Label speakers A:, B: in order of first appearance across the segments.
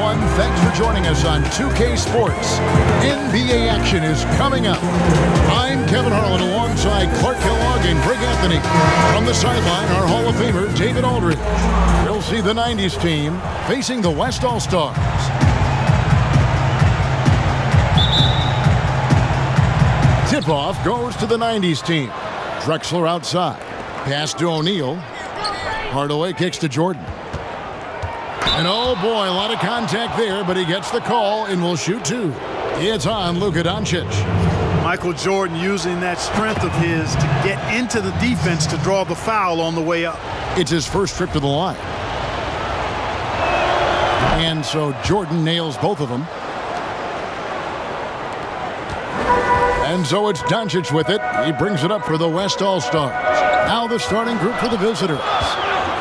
A: everyone. Thanks for joining us on 2K Sports. NBA action is coming up. I'm Kevin Harlan alongside Clark Kellogg and Greg Anthony. From the sideline, our Hall of Famer, David Aldridge. We'll see the 90s team facing the West All-Stars. Tip-off goes to the 90s team. Drexler outside. Pass to O'Neal. Hardaway kicks to Jordan. And oh boy, a lot of contact there, but he gets the call and will shoot two. It's on Luka Doncic.
B: Michael Jordan using that strength of his to get into the defense to draw the foul on the way up.
A: It's his first trip to the line. And so Jordan nails both of them. And so it's Doncic with it. He brings it up for the West All-Stars. Now the starting group for the visitors.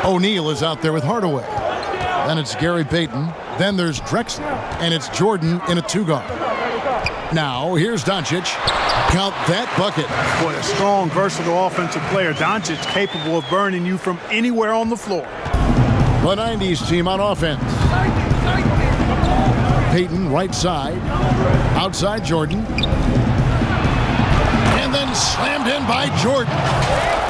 A: O'Neal is out there with Hardaway. Then it's Gary Payton. Then there's Drexler. And it's Jordan in a two-guard. Now here's Doncic. Count that bucket.
B: What a strong, versatile offensive player. Doncic capable of burning you from anywhere on the floor.
A: The 90s team on offense. Payton right side. Outside Jordan. And then slammed in by Jordan.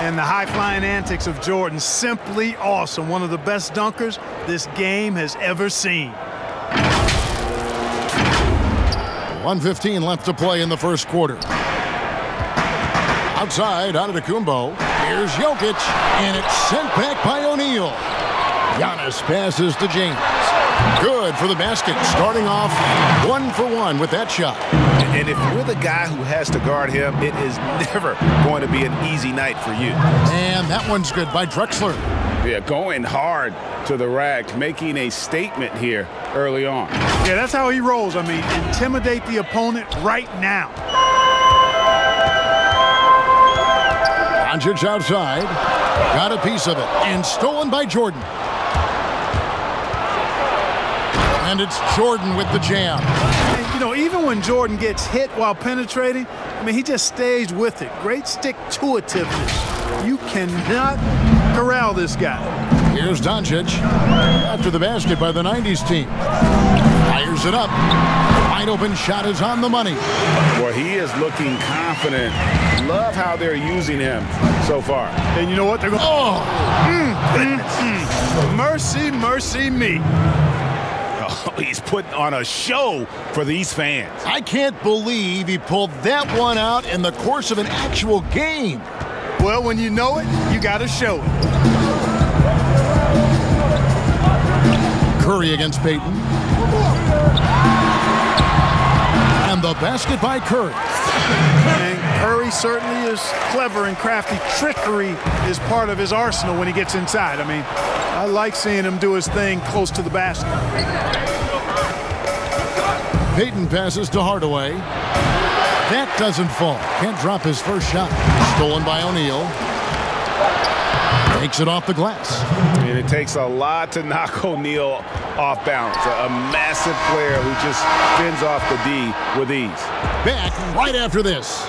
B: And the high-flying antics of Jordan, simply awesome. One of the best dunkers this game has ever seen.
A: 1:15 left to play in the first quarter. Outside, Antetokounmpo. Here's Jokic, and it's sent back by O'Neal. Giannis passes to James. Good for the basket, starting off 1 for 1 with that shot.
C: And if you're the guy who has to guard him, it is never going to be an easy night for you.
A: And that one's good by Drexler.
C: Yeah, going hard to the rack, making a statement here early on.
B: Yeah, that's how he rolls. I mean, intimidate the opponent right now.
A: Doncic outside. Got a piece of it. And stolen by Jordan. And it's Jordan with the jam.
B: And, you know, even when Jordan gets hit while penetrating, I mean, he just stays with it. Great stick-to-itiveness. You cannot corral this guy.
A: Here's Doncic. After the basket by the 90s team. Fires it up. Wide open shot is on the money.
C: Well, he is looking confident. Love how they're using him so far.
B: And you know what? They're going, mercy, mercy me.
C: He's putting on a show for these fans.
A: I can't believe he pulled that one out in the course of an actual game.
B: Well, when you know it, you got to show it.
A: Curry against Payton. And the basket by Curry.
B: And Curry certainly is clever and crafty. Trickery is part of his arsenal when he gets inside. I mean, I like seeing him do his thing close to the basket.
A: Payton passes to Hardaway. That doesn't fall. Can't drop his first shot. Stolen by O'Neal. Takes it off the glass.
C: I mean, it takes a lot to knock O'Neal off balance. A massive player who just fends off the D with ease.
A: Back right after this.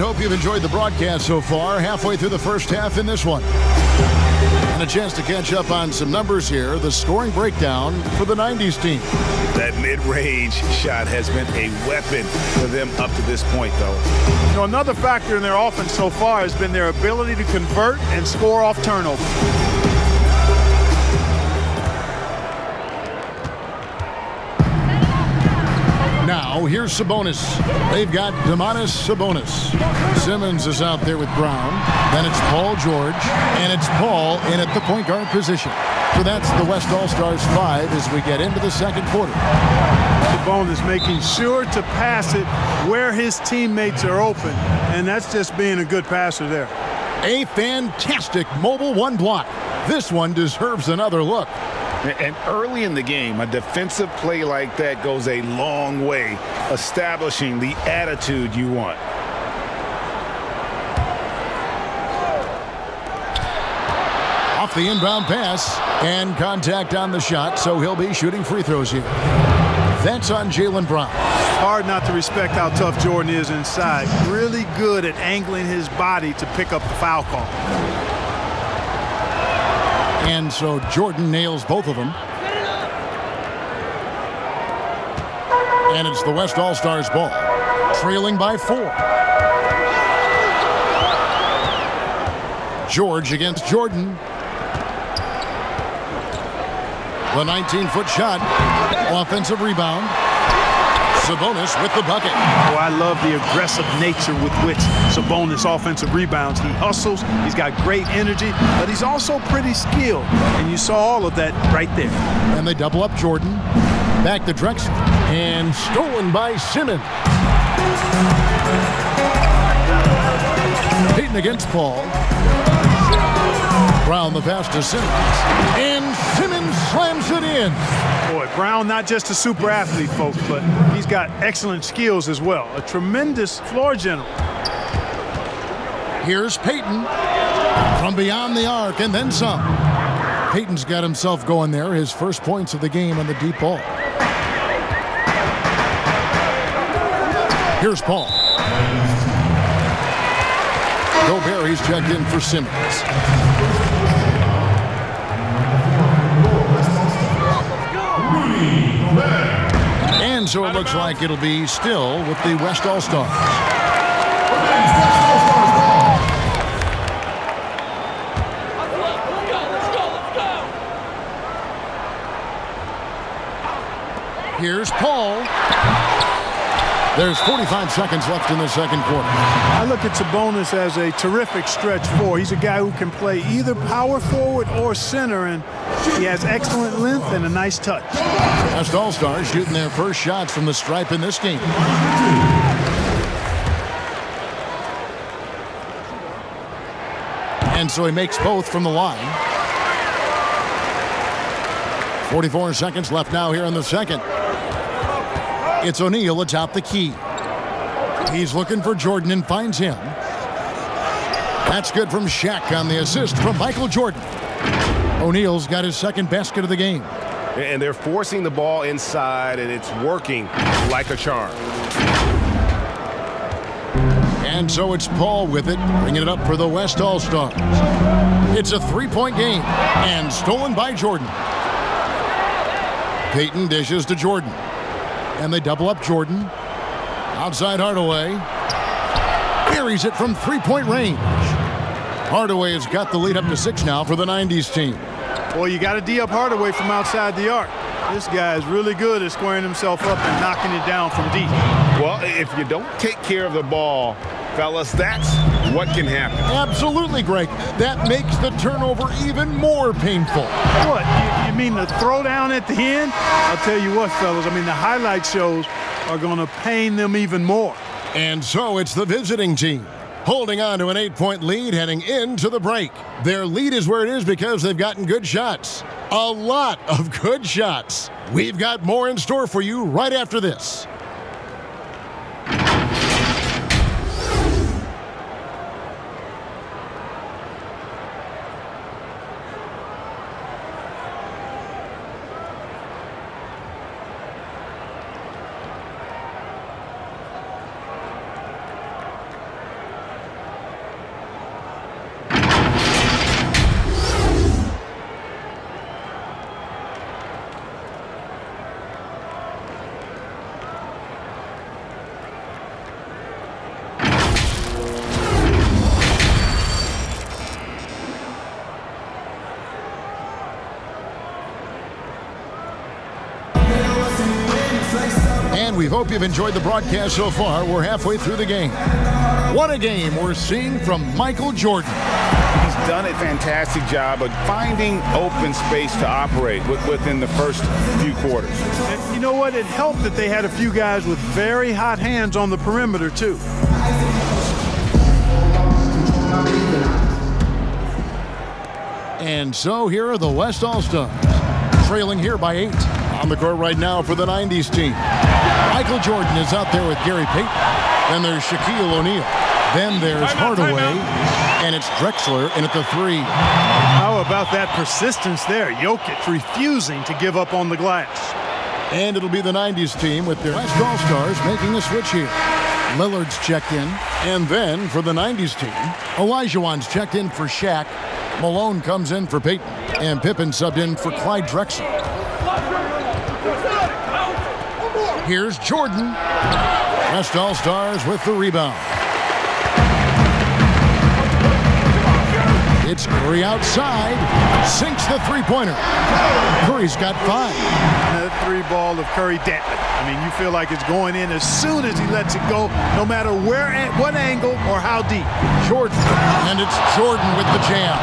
A: Hope you've enjoyed the broadcast so far. Halfway through the first half in this one. And a chance to catch up on some numbers here. The scoring breakdown for the 90s team.
C: That mid-range shot has been a weapon for them up to this point, though.
B: You know, another factor in their offense so far has been their ability to convert and score off turnovers.
A: Now, here's Sabonis. They've got Domantas Sabonis. Simmons is out there with Brown. Then it's Paul George. And it's Paul in at the point guard position. So that's the West All-Stars 5 as we get into the second quarter.
B: Sabonis making sure to pass it where his teammates are open. And that's just being a good passer there.
A: A fantastic mobile one block. This one deserves another look.
C: And early in the game, a defensive play like that goes a long way, establishing the attitude you want.
A: Off the inbound pass, and contact on the shot, so he'll be shooting free throws here. That's on Jaylen Brown.
B: Hard not to respect how tough Jordan is inside. Really good at angling his body to pick up the foul call.
A: And so Jordan nails both of them. And it's the West All-Stars ball, trailing by 4. George against Jordan. The 19-foot shot, offensive rebound. Sabonis with the bucket.
B: Oh, I love the aggressive nature with which Sabonis offensive rebounds. He hustles, he's got great energy, but he's also pretty skilled. And you saw all of that right there.
A: And they double up Jordan. Back to Drexler. And stolen by Simmons. Payton against Paul. Brown the pass to Simmons. And Simmons slams it in.
B: Boy, Brown not just a super athlete, folks, but he's got excellent skills as well. A tremendous floor general.
A: Here's Payton from beyond the arc and then some. Payton's got himself going there. His first points of the game on the deep ball. Here's Paul. Gobert, he's checked in for Simmons. And so it looks like it'll be still with the West All-Stars. Here's Paul. There's 45 seconds left in the second quarter.
B: I look at Sabonis as a terrific stretch four. He's a guy who can play either power forward or center, and he has excellent length and a nice touch.
A: West All-Stars shooting their first shots from the stripe in this game. And so he makes both from the line. 44 seconds left now here in the second. It's O'Neal atop the key. He's looking for Jordan and finds him. That's good from Shaq on the assist from Michael Jordan. O'Neal's got his second basket of the game.
C: And they're forcing the ball inside, and it's working like a charm.
A: And so it's Paul with it, bringing it up for the West All-Stars. It's a three-point game, and stolen by Jordan. Payton dishes to Jordan. And they double up Jordan. Outside Hardaway. Carries it from three-point range. Hardaway has got the lead up to 6 now for the 90s team.
B: Well, you got to D up Hardaway from outside the arc. This guy is really good at squaring himself up and knocking it down from deep.
C: Well, if you don't take care of the ball, fellas, that's what can happen.
A: Absolutely, Greg. That makes the turnover even more painful.
B: What? You mean the throwdown at the end? I'll tell you what, fellas. I mean, the highlight shows are going to pain them even more.
A: And so it's the visiting team, holding on to an 8-point lead heading into the break. Their lead is where it is because they've gotten good shots. A lot of good shots. We've got more in store for you right after this. And we hope you've enjoyed the broadcast so far. We're halfway through the game. What a game we're seeing from Michael Jordan.
C: He's done a fantastic job of finding open space to operate within the first few quarters.
B: And you know what? It helped that they had a few guys with very hot hands on the perimeter, too.
A: And so here are the West All-Stars, trailing here by 8. On the court right now for the 90s team. Michael Jordan is out there with Gary Payton. Then there's Shaquille O'Neal. Then there's Hardaway. And it's Drexler in at the 3.
B: How about that persistence there? Jokic refusing to give up on the glass.
A: And it'll be the 90s team with their West All-Stars making a switch here. Lillard's checked in. And then for the 90s team, Olajuwon's checked in for Shaq. Malone comes in for Payton. And Pippen subbed in for Clyde Drexler. Here's Jordan. West All-Stars with the rebound. It's Curry outside. Sinks the three-pointer. Curry's got 5.
B: That 3 ball of Curry, I mean, you feel like it's going in as soon as he lets it go, no matter where, at what angle, or how deep.
A: Jordan. And it's Jordan with the jam.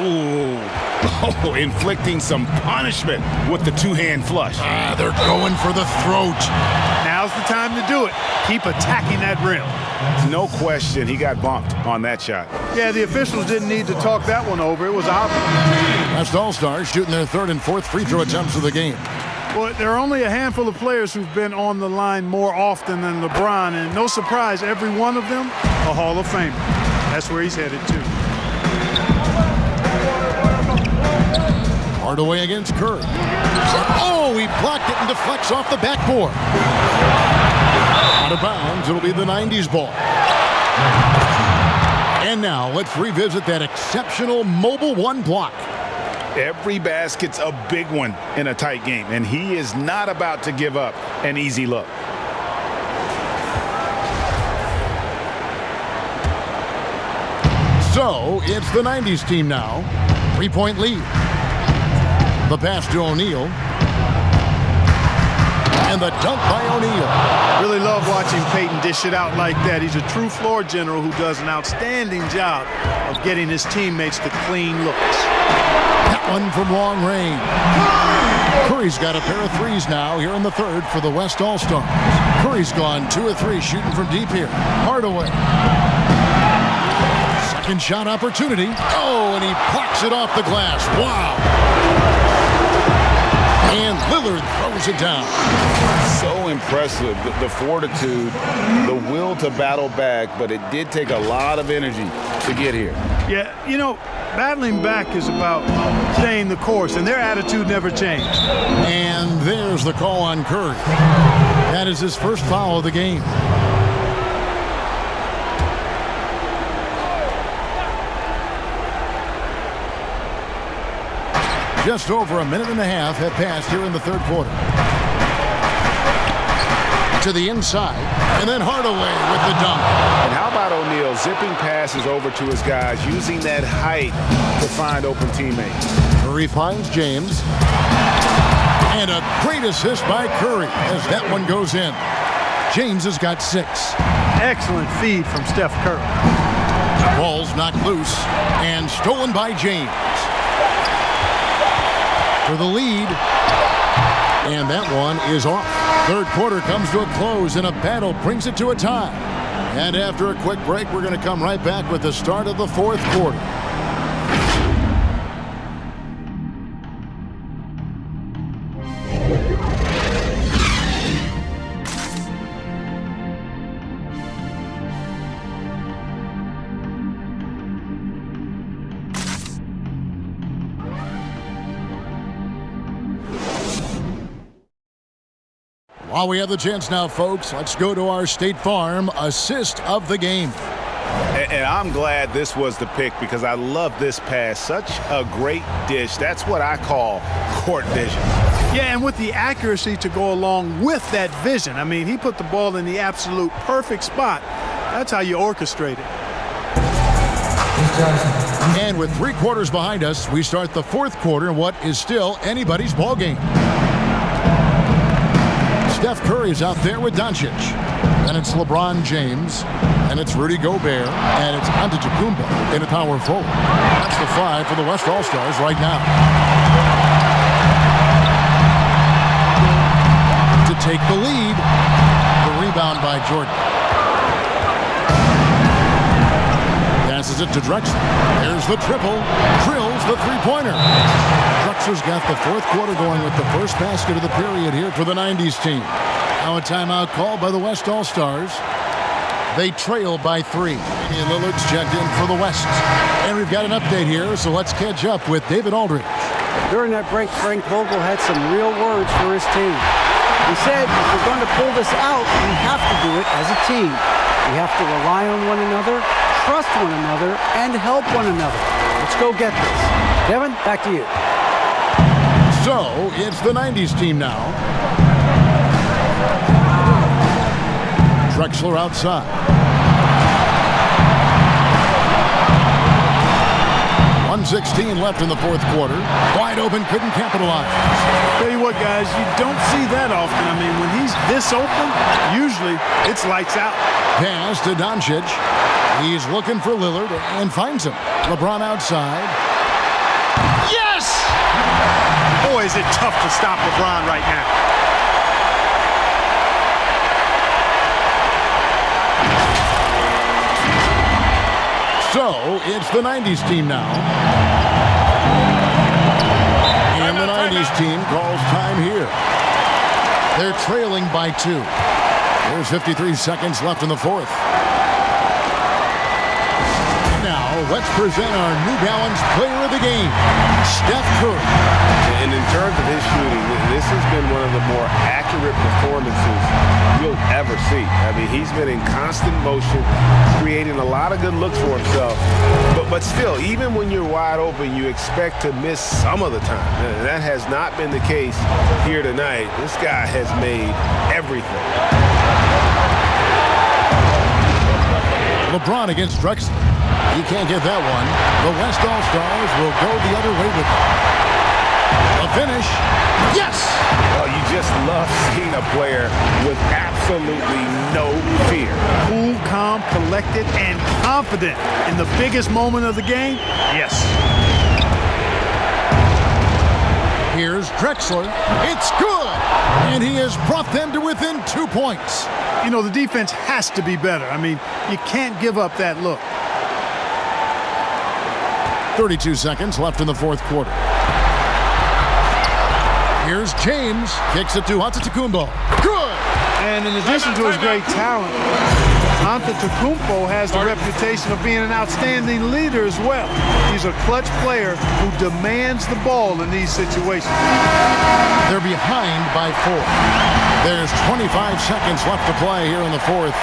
C: Oh, inflicting some punishment with the 2-hand flush.
A: They're going for the throat.
B: Now's the time to do it. Keep attacking that rim.
C: No question, he got bumped on that shot.
B: Yeah, the officials didn't need to talk that one over. It was obvious.
A: West All-Stars shooting their 3rd and 4th free throw attempts of the game.
B: Well, there are only a handful of players who've been on the line more often than LeBron, and no surprise, every one of them a Hall of Famer. That's where he's headed to.
A: Hardaway against Curry. Oh, he blocked it and deflects off the backboard. Out of bounds, it'll be the 90s ball. And now let's revisit that exceptional mobile 1 block.
C: Every basket's a big one in a tight game, and he is not about to give up an easy look.
A: So it's the 90s team now. 3-point lead. The pass to O'Neal. And the dunk by O'Neal.
B: Really love watching Payton dish it out like that. He's a true floor general who does an outstanding job of getting his teammates to clean looks.
A: That one from long range. Curry's got a pair of 3s now here in the 3rd for the West All-Stars. Curry's gone 2 of 3 shooting from deep here. Hardaway. Second shot opportunity. Oh, and he blocks it off the glass. Wow. And Lillard throws it down.
C: So impressive, the fortitude, the will to battle back, but it did take a lot of energy to get here.
B: Yeah, you know, battling back is about staying the course, and their attitude never changed.
A: And there's the call on Curry. That is his first foul of the game. Just over a minute and a half have passed here in the 3rd quarter. To the inside, and then Hardaway with the dunk.
C: And how about O'Neal zipping passes over to his guys, using that height to find open teammates.
A: Curry finds James. And a great assist by Curry as that one goes in. James has got 6.
B: Excellent feed from Steph Curry.
A: Ball's knocked loose and stolen by James. For the lead, and that one is off. 3rd quarter comes to a close, and a battle brings it to a tie. And after a quick break, we're going to come right back with the start of the 4th quarter. While we have the chance now, folks, let's go to our State Farm assist of the game.
C: And I'm glad this was the pick because I love this pass. Such a great dish. That's what I call court vision.
B: Yeah, and with the accuracy to go along with that vision. I mean, he put the ball in the absolute perfect spot. That's how you orchestrate it.
A: And with 3 quarters behind us, we start the 4th quarter in what is still anybody's ball game. Steph Curry's out there with Doncic. And it's LeBron James. And it's Rudy Gobert. And it's Antetokounmpo in a power forward. That's the 5 for the West All-Stars right now. To take the lead. The rebound by Jordan. Passes Passes it to Drexler. There's the triple. Drills the three-pointer. Drexler's got the fourth quarter going with the first basket of the period here for the 90s team. Now a timeout called by the West All-Stars. They trail by 3. And Lillard's checked in for the West. And we've got an update here, so let's catch up with David Aldridge.
D: During that break, Frank Vogel had some real words for his team. He said, if we're going to pull this out, we have to do it as a team. We have to rely on one another, trust one another, and help one another. Let's go get this. Kevin, back to you.
A: So, it's the 90s team now. Drexler outside. 1:16 left in the fourth quarter. Wide open, couldn't capitalize.
B: Tell you what, guys, you don't see that often. I mean, when he's this open, usually it's lights out.
A: Pass to Doncic. He's looking for Lillard and finds him. LeBron outside.
B: Yes! Boy, is it tough to stop LeBron right now.
A: So, it's the 90s team now. And the 90s team calls time here. They're trailing by 2. There's 53 seconds left in the fourth. Now, let's present our New Balance player of the game, Steph Curry.
C: And in terms of his shooting, this has been one of the more accurate performances you'll ever see. I mean, he's been in constant motion, creating a lot of good looks for himself. But still, even when you're wide open, you expect to miss some of the time. And that has not been the case here tonight. This guy has made everything.
A: LeBron against Drexler. He can't get that one. The West All-Stars will go the other way with it. A finish. Yes!
C: Well, you just love seeing a player with absolutely no fear.
B: Cool, calm, collected, and confident in the biggest moment of the game. Yes.
A: Here's Drexler. It's good! And he has brought them to within 2 points.
B: You know, the defense has to be better. I mean, you can't give up that look.
A: 32 seconds left in the fourth quarter. Here's James. Kicks it to Antetokounmpo. Good!
B: And in addition to his great talent, Antetokounmpo has the reputation of being an outstanding leader as well. He's a clutch player who demands the ball in these situations.
A: They're behind by 4. There's 25 seconds left to play here in the fourth.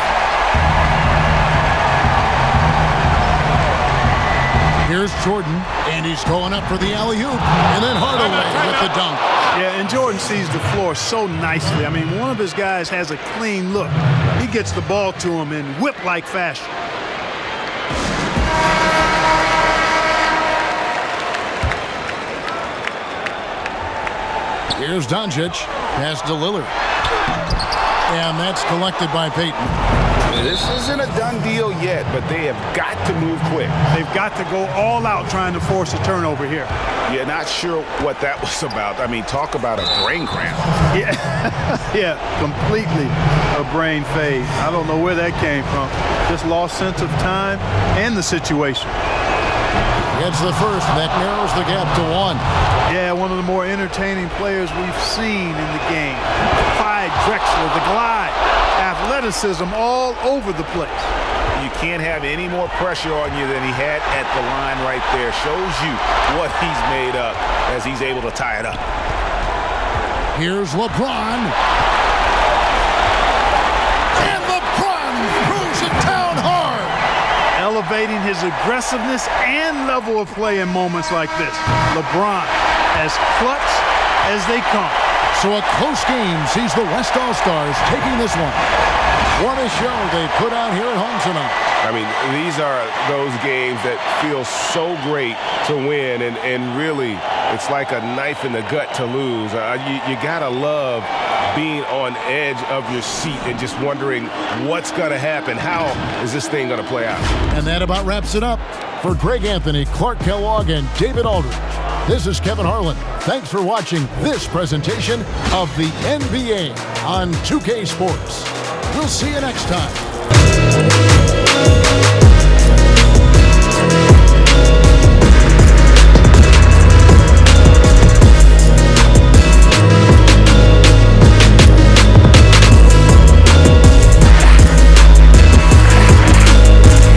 A: Here's Jordan, and he's going up for the alley-oop, and then Hardaway with the dunk.
B: Yeah, and Jordan sees the floor so nicely. I mean, one of his guys has a clean look. He gets the ball to him in whip-like fashion.
A: Here's Doncic, pass to Lillard. And that's collected by Payton.
C: This isn't a done deal yet, but they have got to move quick.
B: They've got to go all out trying to force a turnover here.
C: You're not sure what that was about. I mean, talk about a brain cramp.
B: Yeah, yeah, completely a brain phase. I don't know where that came from. Just lost sense of time and the situation.
A: Gets the first, and that narrows the gap to 1.
B: Yeah, one of the more entertaining players we've seen in the game. Clyde Drexler, the glide, athleticism all over the place.
C: You can't have any more pressure on you than he had at the line right there. Shows you what he's made up as he's able to tie it up.
A: Here's LeBron. And LeBron throws it down hard.
B: Elevating his aggressiveness and level of play in moments like this. LeBron, as clutch as they come.
A: So a close game sees the West All-Stars taking this one. What a show they put on here at home tonight.
C: I mean, these are those games that feel so great to win, and really, it's like a knife in the gut to lose. You gotta love being on edge of your seat and just wondering what's gonna happen. How is this thing gonna play out?
A: And that about wraps it up. For Greg Anthony, Clark Kellogg, and David Aldridge, this is Kevin Harlan. Thanks for watching this presentation of the NBA on 2K Sports. We'll see you next time.